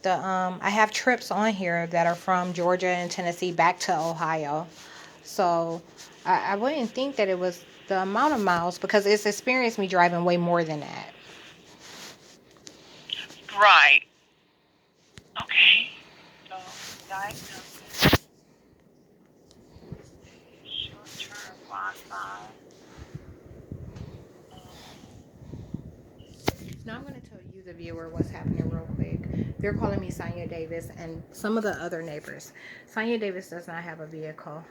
I have trips on here that are from Georgia and Tennessee back to Ohio. So I wouldn't think that it was the amount of miles because it's experienced me driving way more than that. Right. Okay. So diagnosis, short-term Wi-Fi. Now I'm going to tell you, the viewer, what's happening real quick. They're calling me Sonia Davis and some of the other neighbors. Sonia Davis does not have a vehicle.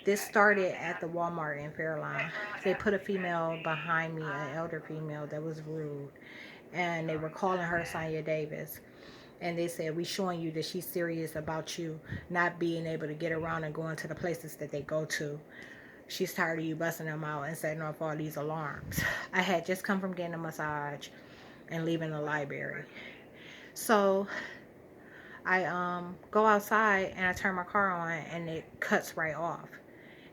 This started at the Walmart in Fairlawn. They put a female behind me, an elder female that was rude, and they were calling her Sonia Davis. And they said, we showing you that she's serious about you not being able to get around and going to the places that they go to. She's tired of you busting them out and setting off all these alarms. I had just come from getting a massage and leaving the library. So I go outside and I turn my car on and it cuts right off.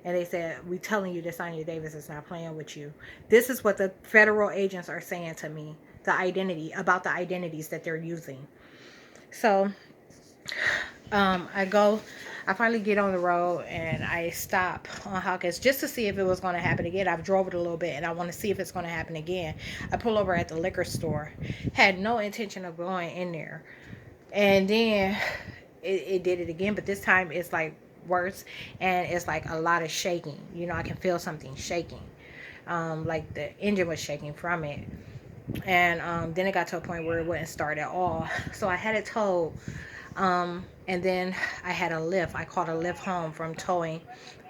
And they said, we telling you that Sonia Davis is not playing with you. This is what the federal agents are saying to me. About the identities that they're using. So I finally get on the road and I stop on Hawkins just to see if it was going to happen again. I've drove it a little bit and I want to see if it's going to happen again. I pull over at the liquor store. Had no intention of going in there. And then it did it again, but this time it's like worse and it's like a lot of shaking. I can feel something shaking. Like the engine was shaking from it. And then it got to a point where it wouldn't start at all. So I had it towed. And then I had a lift. I called a lift home from towing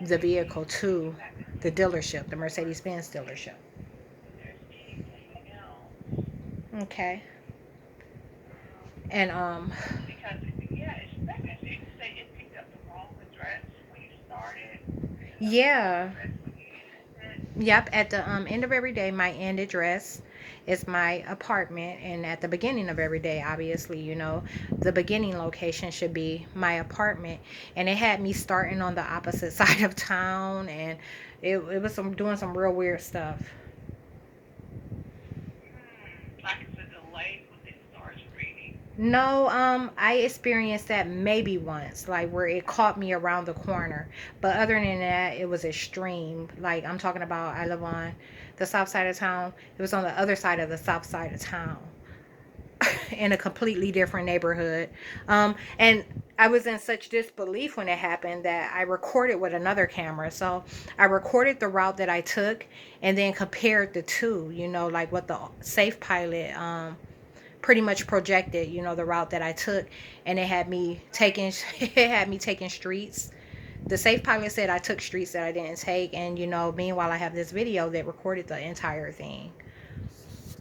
the vehicle to the dealership, the Mercedes-Benz dealership. Okay. And Because yeah, it's pregnancy. You say it picked up the wrong address when you started. Picked up the wrong yeah, address when you ended. yep. At the end of every day, my end address is my apartment, and at the beginning of every day, obviously, the beginning location should be my apartment. And it had me starting on the opposite side of town, and it was doing some real weird stuff. Like it's a delay when it starts reading. No, I experienced that maybe once, like where it caught me around the corner. But other than that, it was extreme. Like I'm talking about, I live on the south side of town. It was on the other side of the south side of town, in a completely different neighborhood. And I was in such disbelief when it happened that I recorded with another camera. So I recorded the route that I took and then compared the two. Like what the Safe Pilot pretty much projected, the route that I took, and it had me taking streets. The Safe Pilot said I took streets that I didn't take, and meanwhile I have this video that recorded the entire thing.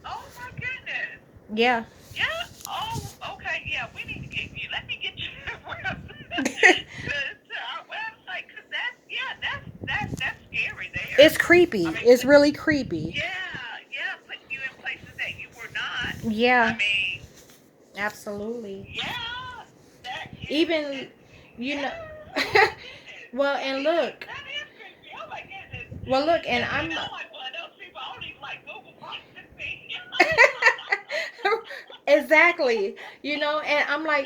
Oh my goodness. Yeah. Yeah. Oh, okay. Yeah, we need to get you. Let me get you to our website because that's yeah, that's scary there. It's I creepy. mean, It's really creepy. yeah, putting you in places that you were not. I Yeah, mean, absolutely. yeah, that is, Even, you know, yeah. Oh my goodness, well, and look, that is creepy. Oh my goodness. and And I'm I'm like one of those people. I don't even like Google Maps and things. exactly, and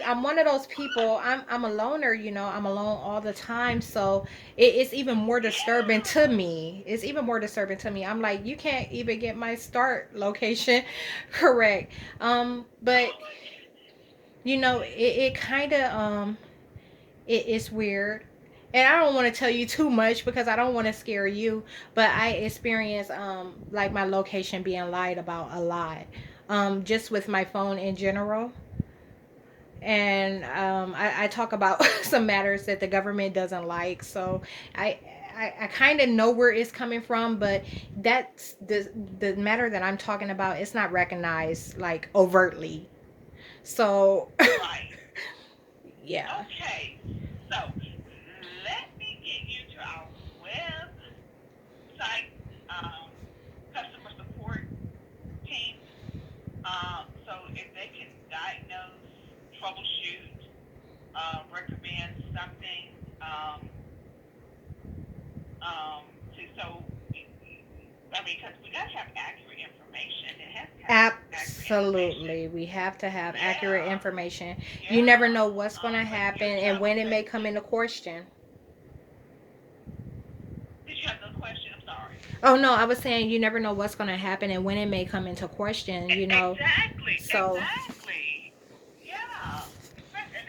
I'm one of those people. I'm a loner, I'm alone all the time, so it's even more disturbing to Yeah. me. It's even more disturbing to me. I'm like, you can't even get my start location correct. But Oh my goodness. it kind of it's weird. And I don't want to tell you too much because I don't want to scare you, but I experience like my location being lied about a lot. Just with my phone in general. And I talk about some matters that the government doesn't like. So I I kind of know where it's coming from, but that's the matter that I'm talking about. It's not recognized like overtly. So Right. yeah. Okay. So let me get you to our website, customer support team. So if they can diagnose, troubleshoot, recommend something, so I mean, because we got to have accurate information. It has to have accurate Absolutely. We have to have accurate Yeah. information. You never Yeah. know what's going to But happen you and have, when it may okay. come into question. Did you have no question? I'm sorry. Oh, no, I was saying you never know what's going to happen and when it may come into question, you know. Exactly. So, Exactly. Yeah. Especially, and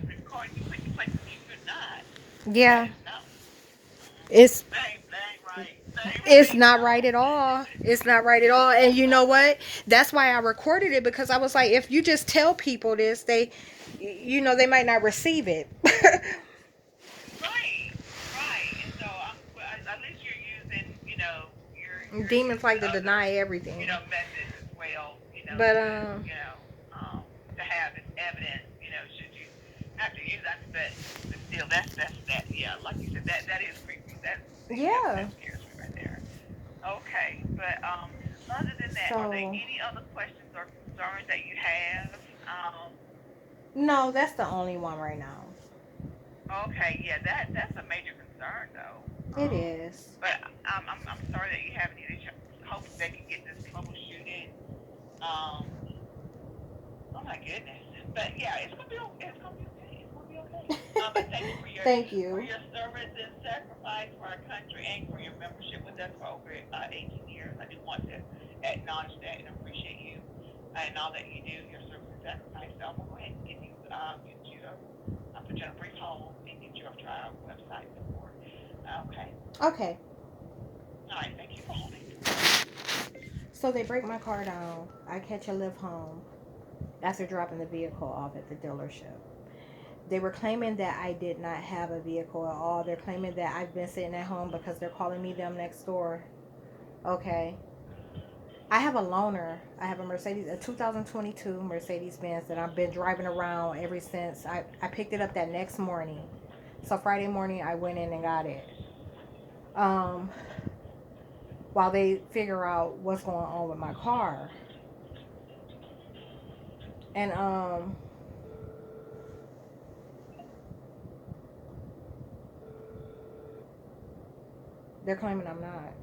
it's recording you put places you should not. That yeah, is not. it's That ain't right. That ain't it's right. not No. right at all. It's not right at all. And you know what? That's why I recorded it, because I was like, if you just tell people this, they might not receive it. Right, right. And so well, at least you're using, you're Demons using like to other, deny everything. methods as well, But to have as evidence, should you have to use that. But still, that's that. Yeah, like you said, that is creepy. yeah. That scares me right there. Okay, but other than that, are there So any other questions or concerns that you have? no, that's the only one right now. Okay, yeah, that's a major concern though. It is. But I'm sorry that you have any issues. Hopefully they can get this troubleshooted. Um, oh my goodness. But yeah, it's gonna be okay. It's gonna be okay. But thank you Thank for you. your service and sacrifice for our country and for your membership with us for over 18 years. I do want to acknowledge that and appreciate you and all that you do, your service and sacrifice. So I'm gonna go ahead and I'll put you on a brief hold and get you off to our website before. Okay. Okay. All right. Thank you for holding. So they break my car down. I catch a lift home after dropping the vehicle off at the dealership. They were claiming that I did not have a vehicle at all. They're claiming that I've been sitting at home because they're calling me them next door. Okay. I have a loaner. I have a 2022 Mercedes Benz that I've been driving around ever since. I picked it up that next morning. So Friday morning I went in and got it. Um, while they figure out what's going on with my car. And they're claiming I'm not.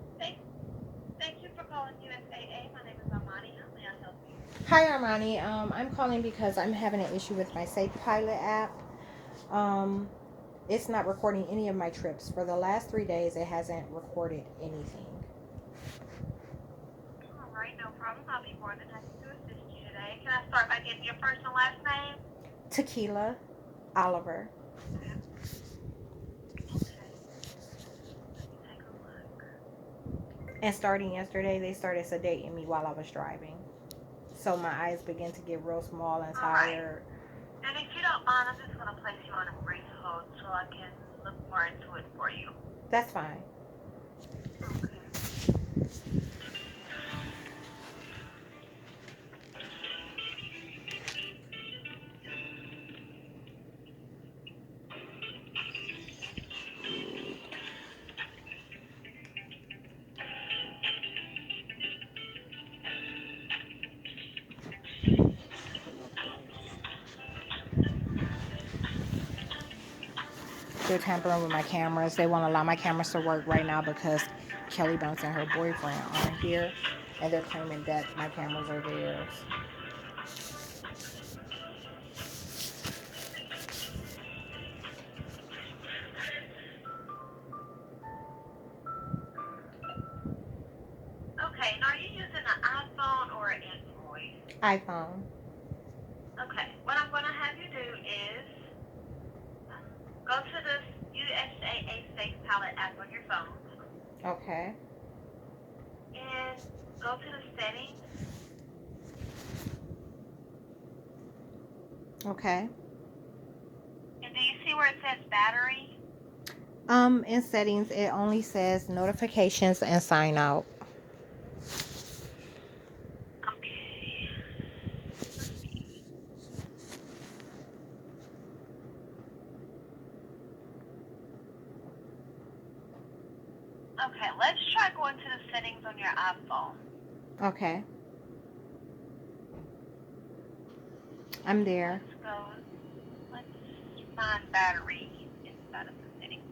Thank you for calling USAA. My name is Armani. How may I help you? Hi Armani. I'm calling because I'm having an issue with my Safe Pilot app. Um, it's not recording any of my trips. For the last 3 days, it hasn't recorded anything. All right, no problem. I'll be more than happy to assist you today. Can I start by getting your first and last name? Tequila, Oliver. Okay. Let me take a look. And starting yesterday, they started sedating me while I was driving. So my eyes began to get real small and All right. tired. And if you don't mind, I'm just going to place you on a brief hold so I can look more into it for you. That's fine. Okay. They're tampering with my cameras. They won't allow my cameras to work right now because Kelly Bounce and her boyfriend aren't here. And they're claiming that my cameras are theirs. Okay, and are you using an iPhone or an Android? iPhone. Okay, what I'm going to have you do is go to the USAA Safe Pilot app on your phone Okay. and go to the settings. Okay. And do you see where it says battery? In settings, it only says notifications and sign out. Okay. Okay, let's try going to the settings on your iPhone. Okay. I'm there. Let's go. Let's find battery inside of the settings.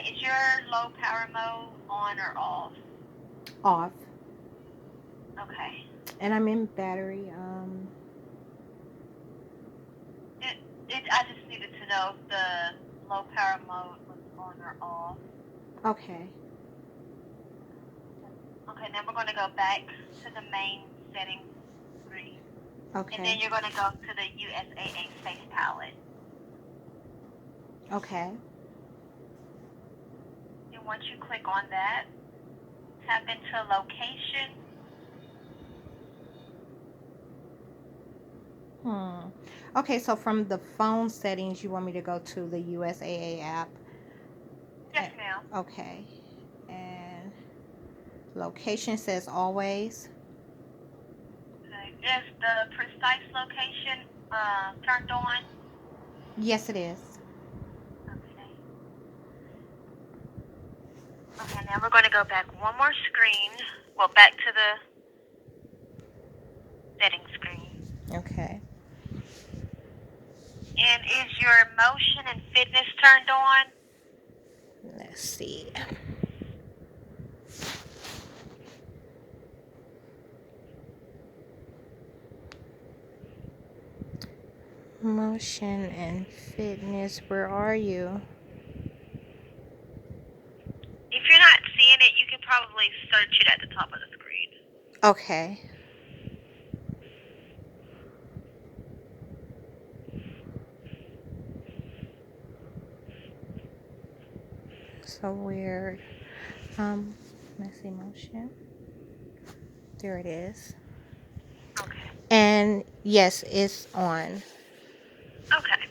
Is your low power mode on or off? Off. Okay. And I'm in battery. I just needed to know if the low power mode was on or off. Okay. Okay, then we're going to go back to the main settings screen. Okay. And then you're going to go to the USAA face palette. Okay. And once you click on that, tap into location. Okay, so from the phone settings, you want me to go to the USAA app? Yes, ma'am. Okay. And location says always. Okay. Is the precise location turned on? Yes, it is. Okay. Okay, now we're going to go back one more screen. Well, back to the settings screen. Okay. And is your motion and fitness turned on? Let's see. Motion and fitness, where are you? If you're not seeing it, you can probably search it at the top of the screen. Okay. So weird. Let's see, motion. There it is. Okay. And yes, it's on. Okay.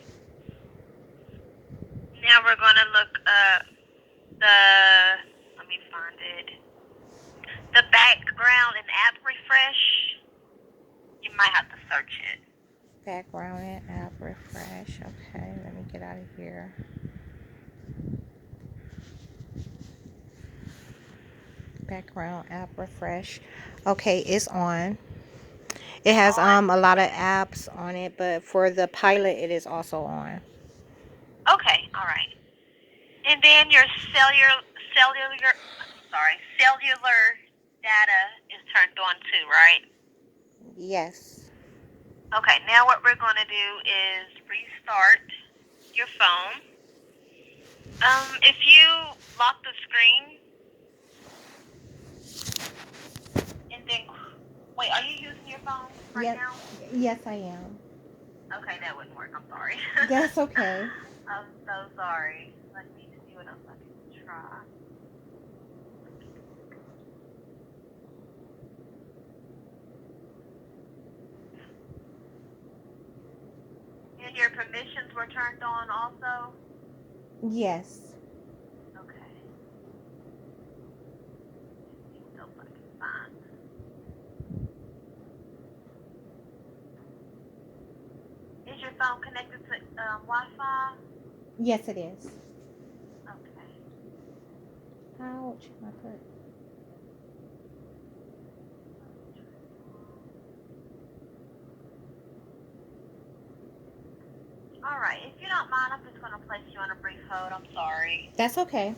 Now we're going to look up let me find it. The background and app refresh. You might have to search it. Background and app refresh. Okay, let me get out of here. Background app refresh. Okay, it's on. It has a lot of apps on it, but for the pilot, it is also on. Okay, all right. And then your cellular data is turned on too, right? Yes. Okay, now what we're going to do is restart your phone. If you lock the screen and then wait, are you using your phone right now? Yes, I am. Okay, that wouldn't work. I'm sorry. That's okay. I'm so sorry. Let me see what else I can try. And your permissions were turned on also? Yes. Okay. What else I can find? Is your phone connected to Wi-Fi? Yes, it is. Okay. Ouch, my foot. All right. If you don't mind, I'm just going to place you on a brief hold. I'm sorry. That's okay.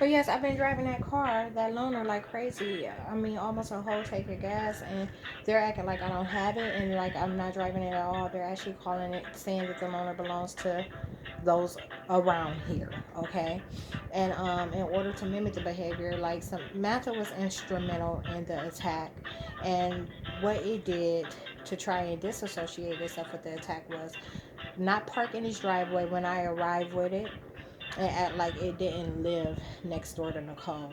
But yes, I've been driving that car, that loaner, like crazy. I mean, almost a whole tank of gas, and they're acting like I don't have it, and like I'm not driving it at all. They're actually calling it, saying that the loaner belongs to those around here, okay? And in order to mimic the behavior, like Samantha was instrumental in the attack, and what it did to try and disassociate itself with the attack was not park in his driveway when I arrived with it and act like it didn't live next door to Nicole,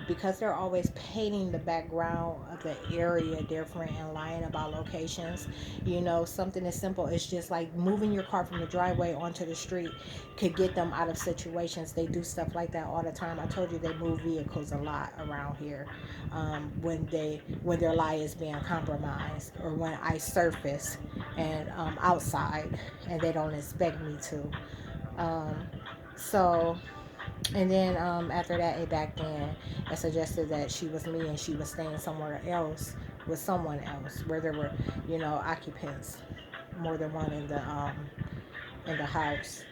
because they're always painting the background of the area different and lying about locations. You know, something as simple as just like moving your car from the driveway onto the street could get them out of situations. They do stuff like that all the time. I told you they move vehicles a lot around here, when their lie is being compromised, or when I surface and outside and they don't expect me to. Um, so, and then after that, it backed in and suggested that she was me and she was staying somewhere else with someone else, where there were, occupants, more than one in the house.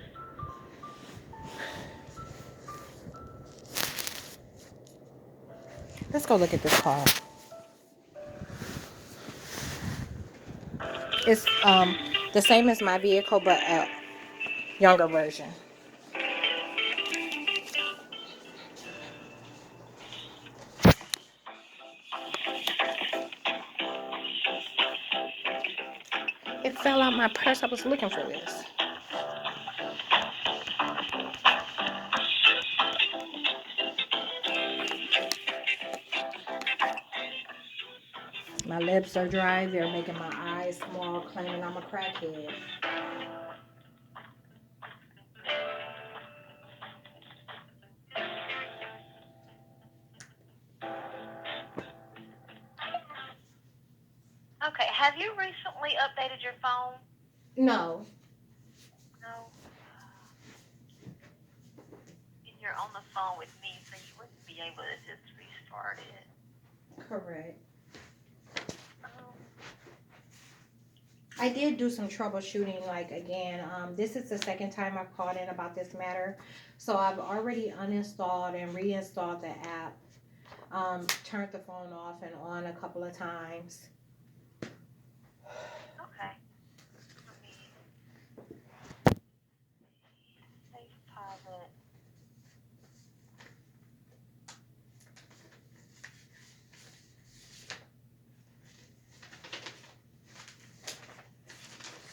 Let's go look at this car. It's the same as my vehicle, but a younger version. It fell out my purse. I was looking for this. My lips are dry. They're making my eyes small, claiming I'm a crackhead. Okay, have you recently updated your phone? No. No. And you're on the phone with me, so you wouldn't be able to just restart it. Correct. Um, I did do some troubleshooting, like again, this is the second time I've called in about this matter. So I've already uninstalled and reinstalled the app, turned the phone off and on a couple of times. okay. Let me save pilot.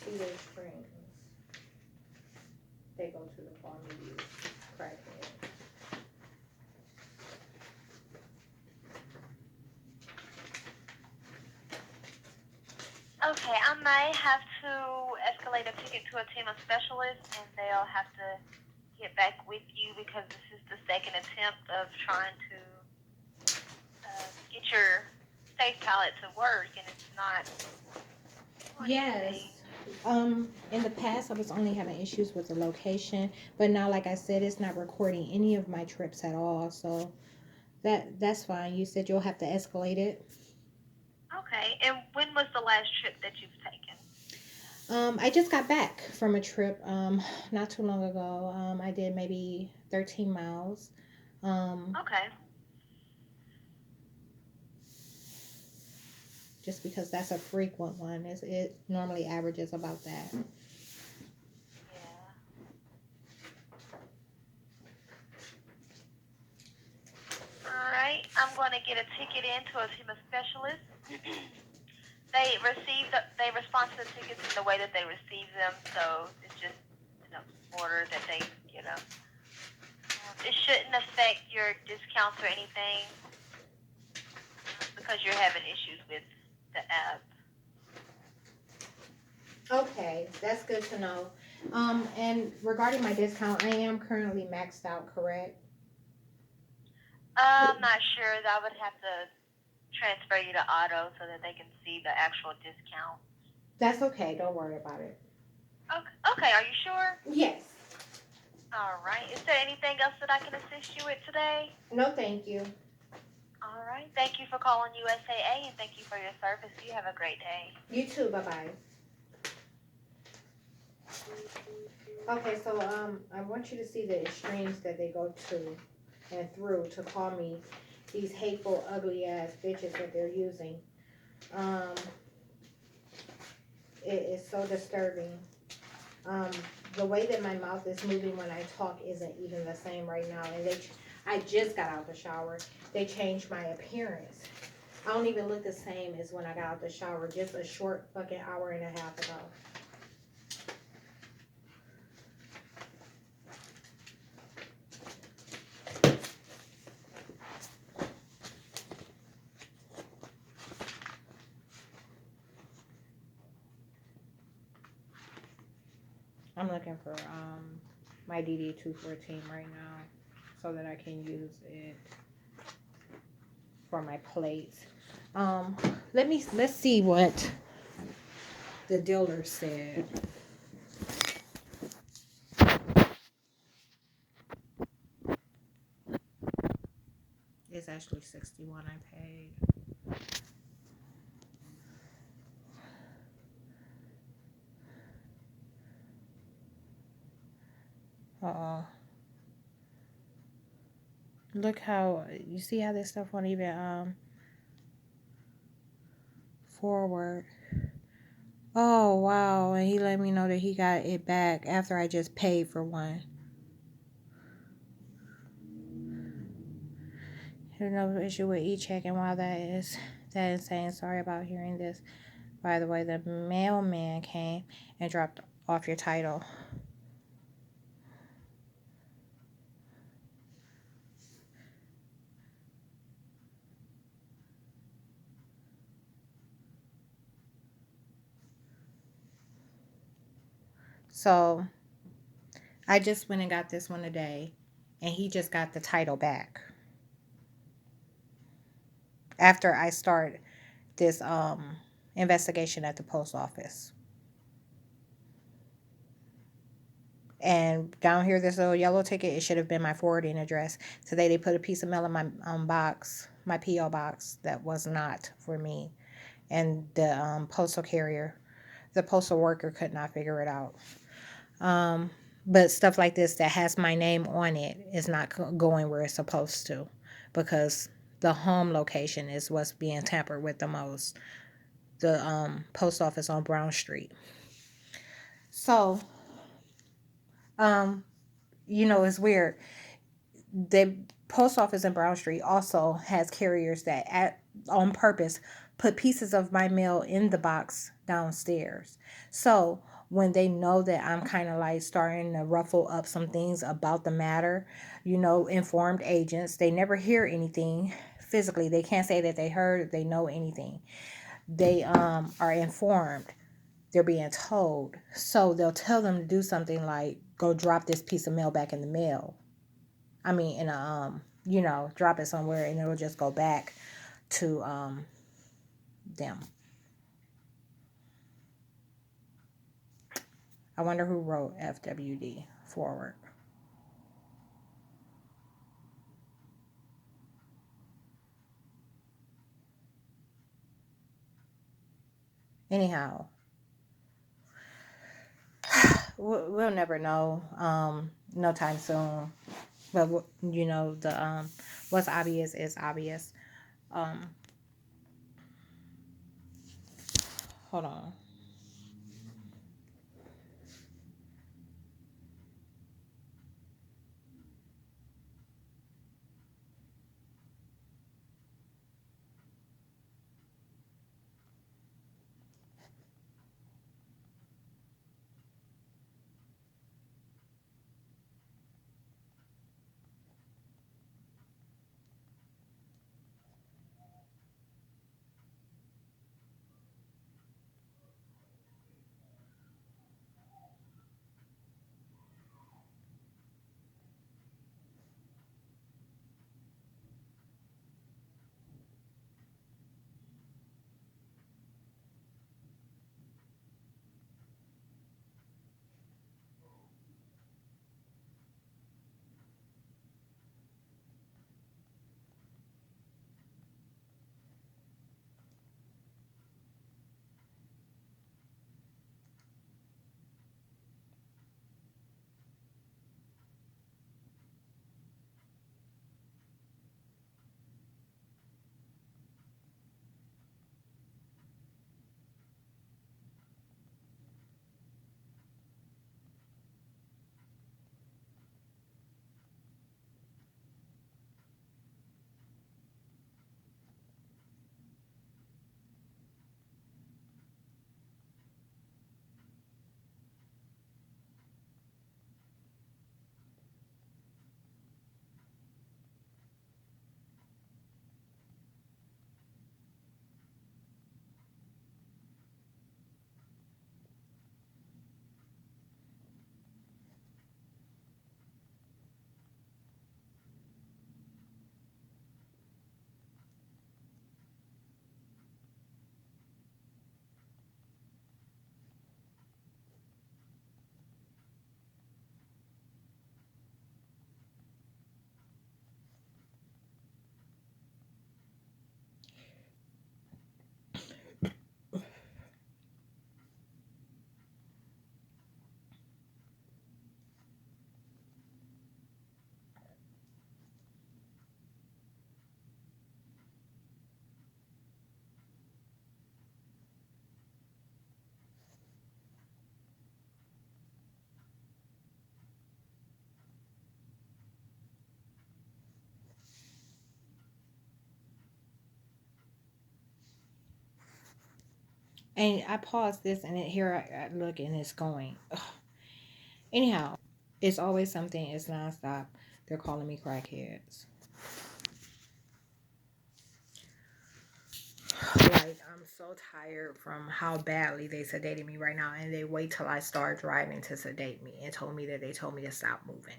Cedar Springs. They go to the farm to use crackhead. Okay, I may have to escalate a ticket to a team of specialists, and they'll have to get back with you because this is the second attempt of trying to get your safe palette to work, and it's not. Yes. In the past, I was only having issues with the location, but now, like I said, it's not recording any of my trips at all. So that's fine. You said you'll have to escalate it. Okay, and when was the last trip that you've taken? I just got back from a trip not too long ago. I did maybe 13 miles. Okay. Just because that's a frequent one. It normally averages about that. Yeah. All right, I'm going to get a ticket in to a team of specialists. They respond to the tickets in the way that they receive them, so it's just in the order that they get them. It shouldn't affect your discounts or anything because you're having issues with the app. Okay, that's good to know. And regarding my discount, I am currently maxed out, correct? I'm not sure. I would have to transfer you to auto so that they can see the actual discount. That's okay. Don't worry about it. Okay, are you sure? Yes. All right. Is there anything else that I can assist you with today? No, thank you. All right. Thank you for calling USAA and thank you for your service. You have a great day. You too. Bye bye. Okay, so I want you to see the extremes that they go to and through to call me these hateful, ugly ass bitches that they're using. Um, it is so disturbing. Um, the way that my mouth is moving when I talk isn't even the same right now. And I just got out the shower. They changed my appearance. I don't even look the same as when I got out the shower just a short fucking hour and a half ago. I'm looking for my DD214 right now so that I can use it for my plates. Let's see what the dealer said. It's actually 61 I paid. Uh-oh. Look how, you see how this stuff won't even, forward. Oh, wow. And he let me know that he got it back after I just paid for one. There's no issue with e-check, and while that is that insane, sorry about hearing this. By the way, the mailman came and dropped off your title. So I just went and got this one today, and he just got the title back after I start this investigation at the post office. And down here, this little yellow ticket, it should have been my forwarding address. Today, they put a piece of mail in my box, my P.O. box, that was not for me. And the postal carrier, the postal worker could not figure it out. But stuff like this that has my name on it is not going where it's supposed to, because the home location is what's being tampered with the most. The post office on Brown Street. So, it's weird. The post office in Brown Street also has carriers that on purpose put pieces of my mail in the box downstairs. So when they know that I'm kind of like starting to ruffle up some things about the matter, informed agents, they never hear anything physically. They can't say that they heard, they know anything. They are informed. They're being told. So they'll tell them to do something like go drop this piece of mail back in the mail. I mean, in a, drop it somewhere and it'll just go back to them. I wonder who wrote FWD forward. Anyhow, we'll never know. No time soon. But the what's obvious is obvious. Hold on. And I paused this, and here I look, and it's going. Ugh. Anyhow, it's always something. It's nonstop. They're calling me crackheads. Like, I'm so tired from how badly they sedated me right now, and they wait till I start driving to sedate me and told me that they told me to stop moving.